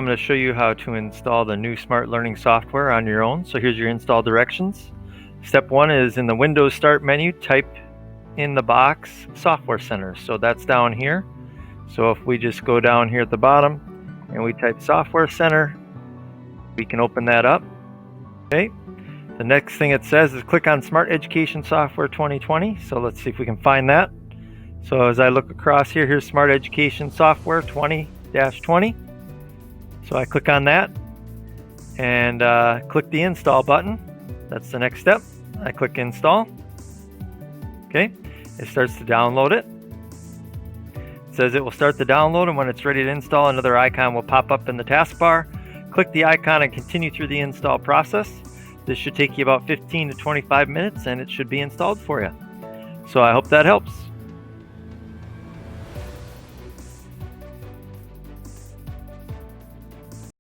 I'm going to show you how to install the new smart learning software on your own. So here's your install directions. Step 1 is in the Windows Start menu, type in the box Software Center. So that's down here. So if we just go down here at the bottom and we type Software Center, we can open that up. Okay. The next thing it says is click on Smart Education Software 2020. So let's see if we can find that. So as I look across here, here's Smart Education Software 20-20. So I click on that and click the install button. That's the next step. I click install. Okay, it starts to download it. It says it will start the download, and when it's ready to install, another icon will pop up in the taskbar. Click the icon and continue through the install process. This should take you about 15 to 25 minutes and it should be installed for you. So I hope that helps.